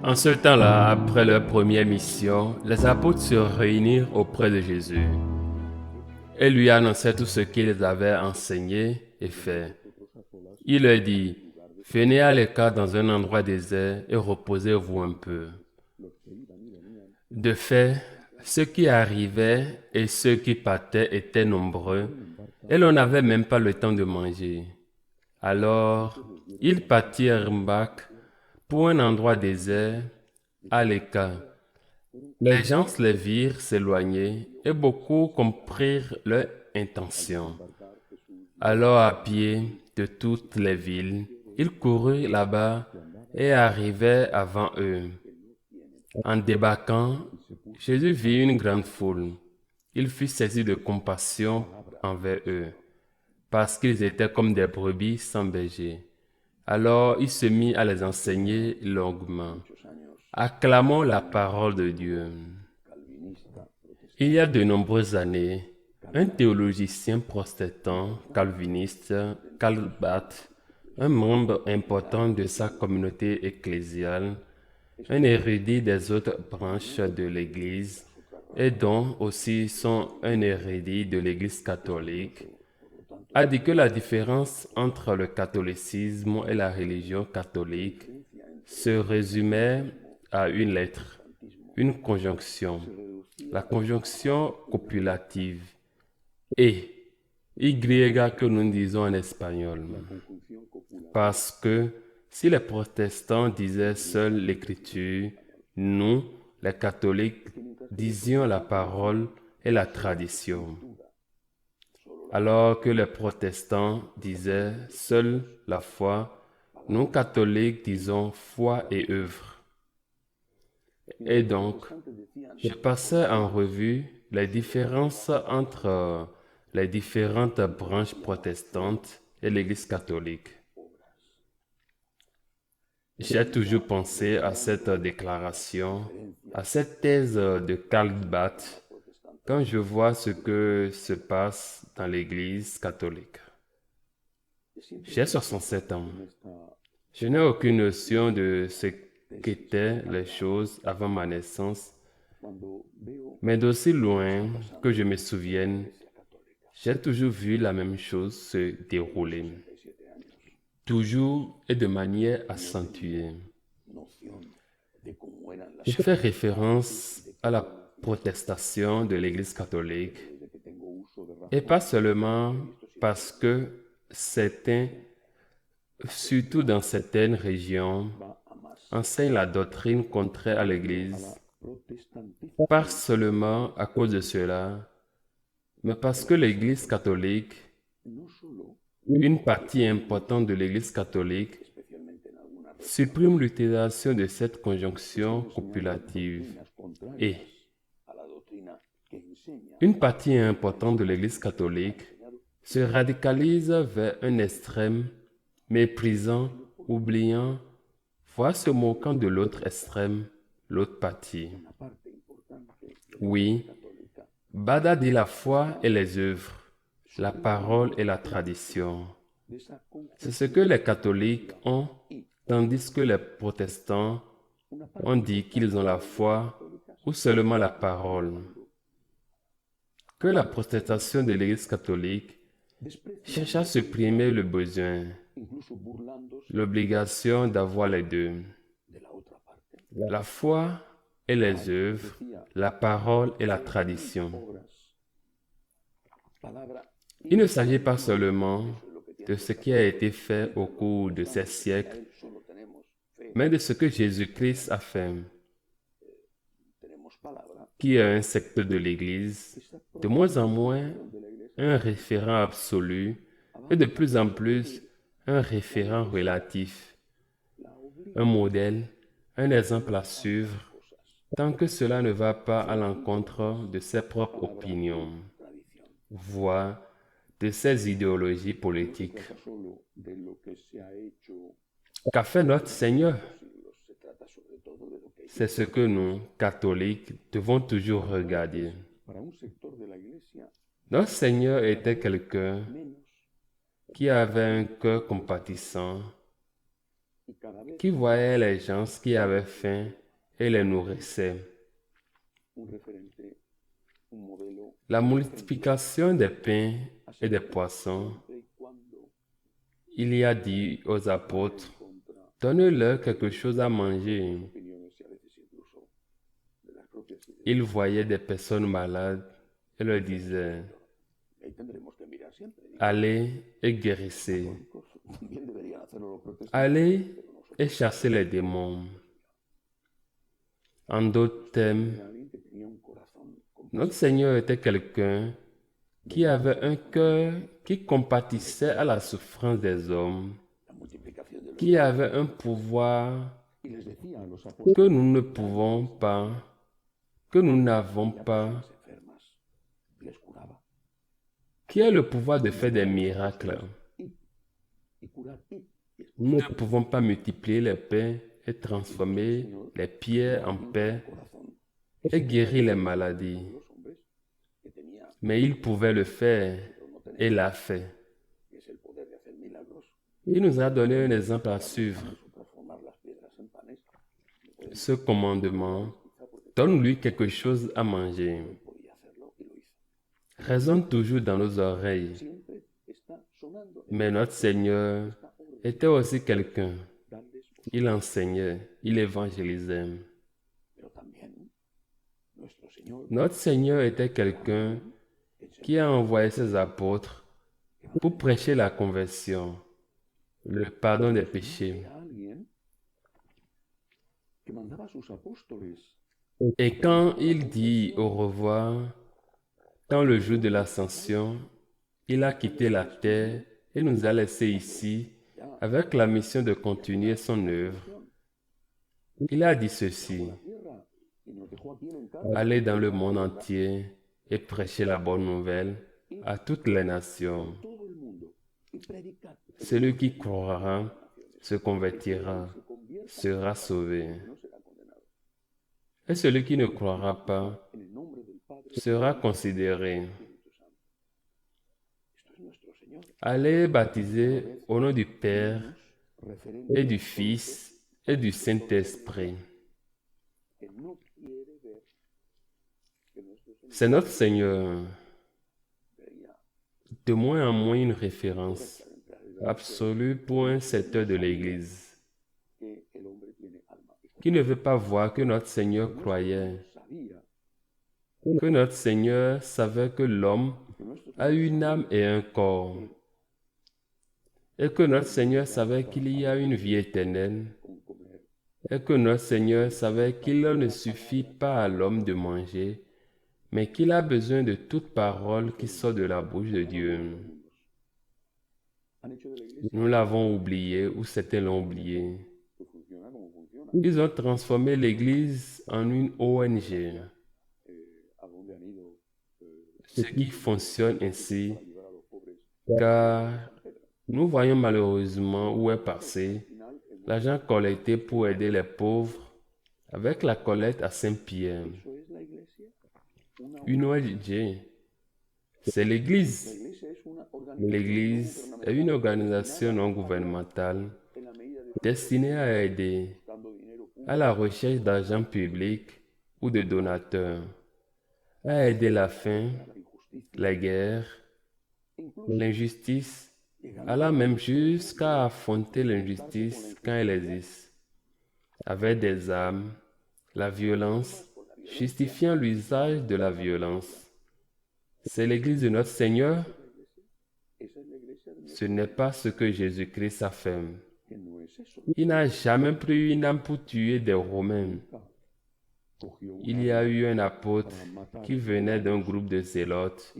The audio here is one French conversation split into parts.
En ce temps-là, après leur première mission, les apôtres se réunirent auprès de Jésus et lui annonçaient tout ce qu'ils avaient enseigné et fait. Il leur dit, venez à l'écart dans un endroit désert et reposez-vous un peu. De fait, ceux qui arrivaient et ceux qui partaient étaient nombreux et l'on n'avait même pas le temps de manger. Alors, ils partirent en barque pour un endroit désert à l'écart. Les gens les virent s'éloigner et beaucoup comprirent leur intention. Alors à pied de toutes les villes, ils coururent là-bas et arrivaient avant eux. En débarquant, Jésus vit une grande foule. Il fut saisi de compassion envers eux, parce qu'ils étaient comme des brebis sans berger. Alors il se mit à les enseigner longuement. Acclamons la parole de Dieu. Il y a de nombreuses années, un théologicien protestant calviniste, Karl Barth, un membre important de sa communauté ecclésiale, un érudit des autres branches de l'Église, et dont aussi sont un érudit de l'Église catholique, a dit que la différence entre le catholicisme et la religion catholique se résumait à une lettre, une conjonction, la conjonction copulative et Y que nous disons en espagnol. Parce que si les protestants disaient seule l'écriture, nous, les catholiques, disions la parole et la tradition. Alors que les protestants disaient seule la foi, nous catholiques disons foi et œuvre. Et donc, je passais en revue les différences entre les différentes branches protestantes et l'Église catholique. J'ai toujours pensé à cette déclaration, à cette thèse de Karl Barth, quand je vois ce que se passe dans l'Église catholique. J'ai 67 ans. Je n'ai aucune notion de ce qu'étaient les choses avant ma naissance, mais d'aussi loin que je me souvienne, j'ai toujours vu la même chose se dérouler, toujours et de manière accentuée. Je fais référence à la protestation de l'Église catholique, et pas seulement parce que certains, surtout dans certaines régions, enseignent la doctrine contraire à l'Église, pas seulement à cause de cela, mais parce que l'Église catholique, une partie importante de l'Église catholique, supprime l'utilisation de cette conjonction copulative et une partie importante de l'Église catholique se radicalise vers un extrême, méprisant, oubliant, voire se moquant de l'autre extrême, l'autre partie. Oui, Bada dit la foi et les œuvres, la parole et la tradition. C'est ce que les catholiques ont, tandis que les protestants ont dit qu'ils ont la foi ou seulement la parole. Que la protestation de l'Église catholique cherche à supprimer le besoin, l'obligation d'avoir les deux, la foi et les œuvres, la parole et la tradition. Il ne s'agit pas seulement de ce qui a été fait au cours de ces siècles, mais de ce que Jésus-Christ a fait, qui est un secteur de l'Église, de moins en moins un référent absolu et de plus en plus un référent relatif, un modèle, un exemple à suivre, tant que cela ne va pas à l'encontre de ses propres opinions, voire de ses idéologies politiques. Qu'a fait notre Seigneur? C'est ce que nous, catholiques, devons toujours regarder. Notre Seigneur était quelqu'un qui avait un cœur compatissant, qui voyait les gens qui avaient faim et les nourrissait. La multiplication des pains et des poissons, il y a dit aux apôtres, donne-leur quelque chose à manger. Il voyait des personnes malades et leur disait, allez et guérissez. Allez et chassez les démons. En d'autres termes, notre Seigneur était quelqu'un qui avait un cœur qui compatissait à la souffrance des hommes, qui avait un pouvoir que nous ne pouvons pas, que nous n'avons pas, qui a le pouvoir de faire des miracles. Nous ne pouvons pas multiplier les pains et transformer les pierres en pain et guérir les maladies. Mais il pouvait le faire et l'a fait. Il nous a donné un exemple à suivre. Ce commandement, donne-lui quelque chose à manger, résonne toujours dans nos oreilles. Mais notre Seigneur était aussi quelqu'un. Il enseignait, il évangélisait. Notre Seigneur était quelqu'un qui a envoyé ses apôtres pour prêcher la conversion, le pardon des péchés. Et quand il dit au revoir, dans le jour de l'ascension, il a quitté la terre et nous a laissés ici avec la mission de continuer son œuvre. Il a dit ceci, allez dans le monde entier et prêchez la bonne nouvelle à toutes les nations. Celui qui croira, se convertira, sera sauvé. Et celui qui ne croira pas sera considéré. Allez baptiser au nom du Père et du Fils et du Saint-Esprit. C'est notre Seigneur, de moins en moins une référence absolue pour un secteur de l'Église, qui ne veut pas voir que notre Seigneur croyait, que notre Seigneur savait que l'homme a une âme et un corps, et que notre Seigneur savait qu'il y a une vie éternelle, et que notre Seigneur savait qu'il ne suffit pas à l'homme de manger, mais qu'il a besoin de toute parole qui sort de la bouche de Dieu. Nous l'avons oublié ou certains l'ont oublié. Ils ont transformé l'Église en une ONG. Ce qui fonctionne ainsi, car nous voyons malheureusement où est passé l'argent collecté pour aider les pauvres avec la collecte à Saint-Pierre. Une ONG, c'est l'Église. L'Église est une organisation non gouvernementale destinée à aider à la recherche d'argent public ou de donateurs, à aider la faim, la guerre, l'injustice, allant même jusqu'à affronter l'injustice quand elle existe, avec des armes, la violence, justifiant l'usage de la violence. C'est l'Église de notre Seigneur. Ce n'est pas ce que Jésus-Christ a fait. Il n'a jamais pris une âme pour tuer des Romains. Il y a eu un apôtre qui venait d'un groupe de zélotes,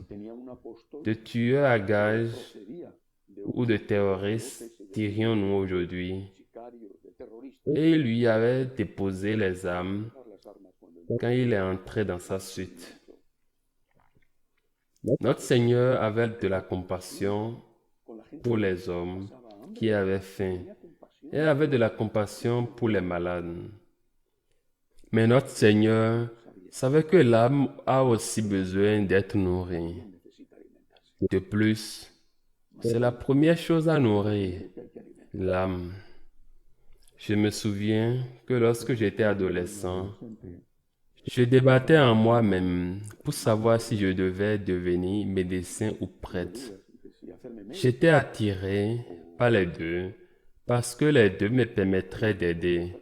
de tueurs à gages ou de terroristes, dirions-nous aujourd'hui. Et il lui avait déposé les armes quand il est entré dans sa suite. Notre Seigneur avait de la compassion pour les hommes qui avaient faim et avait de la compassion pour les malades. Mais notre Seigneur savait que l'âme a aussi besoin d'être nourrie. De plus, c'est la première chose à nourrir, l'âme. Je me souviens que lorsque j'étais adolescent, je débattais en moi-même pour savoir si je devais devenir médecin ou prêtre. J'étais attiré par les deux parce que les deux me permettraient d'aider.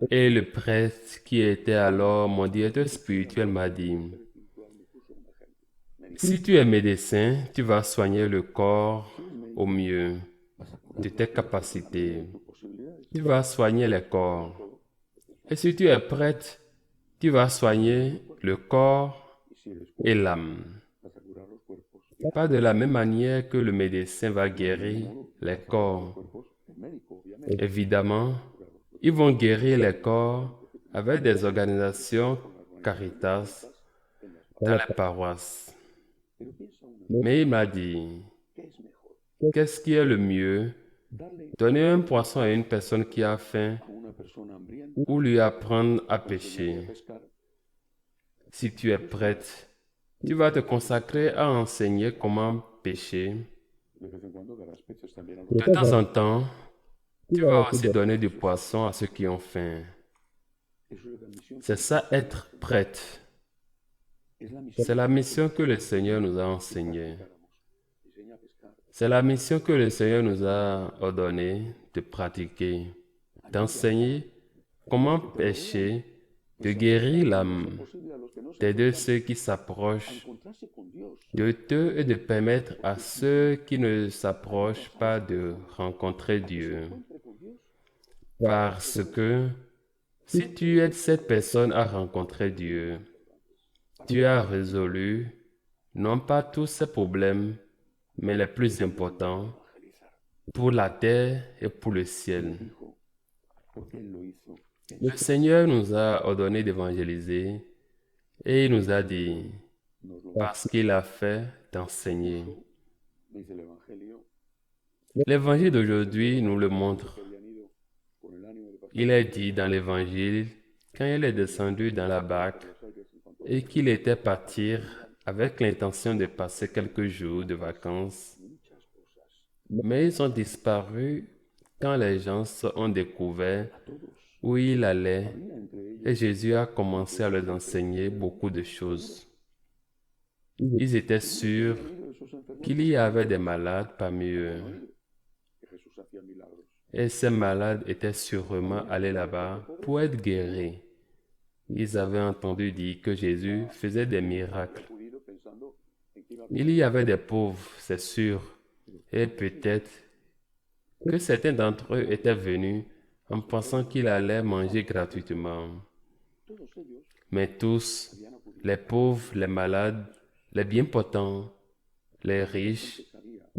Et le prêtre qui était alors mon directeur spirituel m'a dit, si tu es médecin, tu vas soigner le corps au mieux de tes capacités. Tu vas soigner le corps. Et si tu es prêtre, tu vas soigner le corps et l'âme. Pas de la même manière que le médecin va guérir les corps. Évidemment, ils vont guérir les corps avec des organisations Caritas dans les paroisses. Mais il m'a dit, qu'est-ce qui est le mieux? Donner un poisson à une personne qui a faim ou lui apprendre à pêcher. Si tu es prête, tu vas te consacrer à enseigner comment pêcher. De temps en temps, tu vas aussi donner du poisson à ceux qui ont faim. C'est ça être prête. C'est la mission que le Seigneur nous a enseignée. C'est la mission que le Seigneur nous a ordonné de pratiquer, d'enseigner comment pêcher, de guérir l'âme, d'aider ceux qui s'approchent de Dieu et de permettre à ceux qui ne s'approchent pas de rencontrer Dieu. Parce que si tu aides cette personne à rencontrer Dieu, tu as résolu non pas tous ses problèmes, mais les plus importants pour la terre et pour le ciel. Le Seigneur nous a ordonné d'évangéliser et il nous a dit, parce qu'il a fait, d'enseigner. L'évangile d'aujourd'hui nous le montre. Il est dit dans l'évangile, quand il est descendu dans la barque et qu'il était parti avec l'intention de passer quelques jours de vacances, mais ils ont disparu quand les gens ont découvert où il allait et Jésus a commencé à leur enseigner beaucoup de choses. Ils étaient sûrs qu'il y avait des malades parmi eux. Et ces malades étaient sûrement allés là-bas pour être guéris. Ils avaient entendu dire que Jésus faisait des miracles. Il y avait des pauvres, c'est sûr, et peut-être que certains d'entre eux étaient venus en pensant qu'il allait manger gratuitement. Mais tous, les pauvres, les malades, les bien potents, les riches,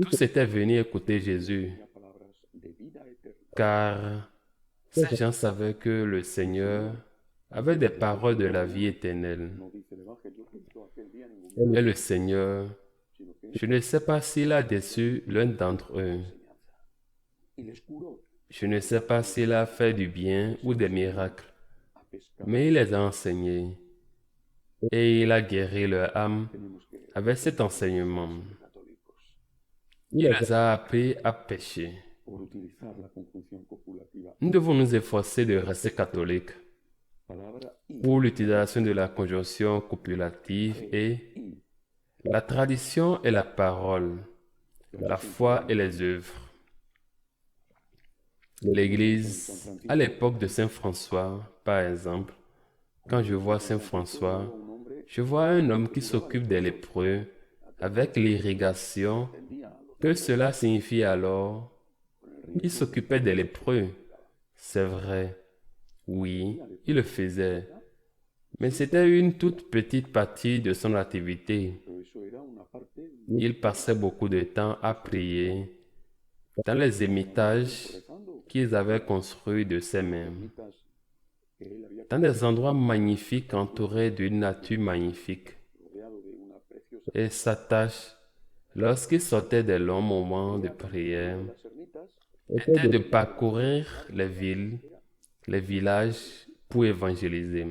tous étaient venus écouter Jésus, car ces gens savaient que le Seigneur avait des paroles de la vie éternelle. Et le Seigneur, je ne sais pas s'il a déçu l'un d'entre eux. Je ne sais pas s'il a fait du bien ou des miracles, mais il les a enseignés et il a guéri leur âme avec cet enseignement. Il les a appris à pécher. Nous devons nous efforcer de rester catholiques pour l'utilisation de la conjonction copulative et la tradition et la parole, la foi et les œuvres. L'Église, à l'époque de Saint François, par exemple, quand je vois Saint François, je vois un homme qui s'occupe des lépreux avec l'irrigation. Que cela signifie alors? Il s'occupait des lépreux. C'est vrai. Oui, il le faisait. Mais c'était une toute petite partie de son activité. Il passait beaucoup de temps à prier dans les ermitages qu'ils avaient construits de ses mains, dans des endroits magnifiques entourés d'une nature magnifique. Et sa tâche, lorsqu'il sortait des longs moments de prière, était de parcourir les villes, les villages pour évangéliser.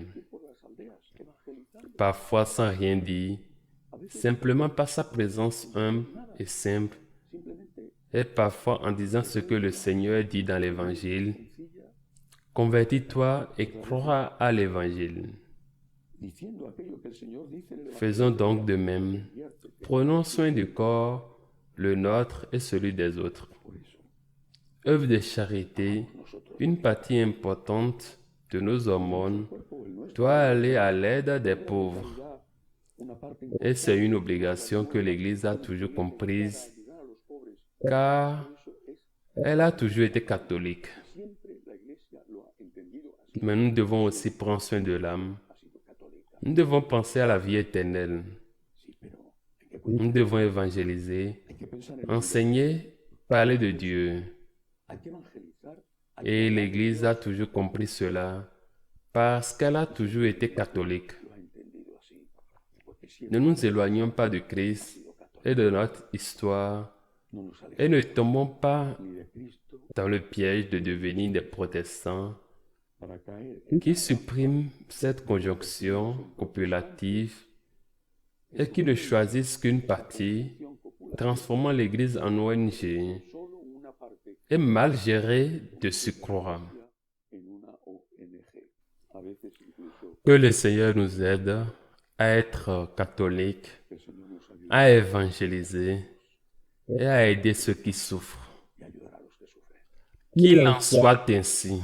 Parfois sans rien dire, simplement par sa présence humble et simple, et parfois en disant ce que le Seigneur dit dans l'Évangile. Convertis-toi et crois à l'Évangile. Faisons donc de même. Prenons soin du corps, le nôtre et celui des autres. Œuvre de charité, une partie importante de nos hormones doit aller à l'aide des pauvres. Et c'est une obligation que l'Église a toujours comprise, car elle a toujours été catholique. Mais nous devons aussi prendre soin de l'âme. Nous devons penser à la vie éternelle. Nous devons évangéliser, enseigner, parler de Dieu. Et l'Église a toujours compris cela parce qu'elle a toujours été catholique. Ne nous éloignons pas de Christ et de notre histoire et ne tombons pas dans le piège de devenir des protestants qui suppriment cette conjonction copulative et qui ne choisissent qu'une partie, transformant l'Église en ONG et mal gérée de surcroît. Que le Seigneur nous aide à être catholiques, à évangéliser et à aider ceux qui souffrent. Qu'il en soit ainsi.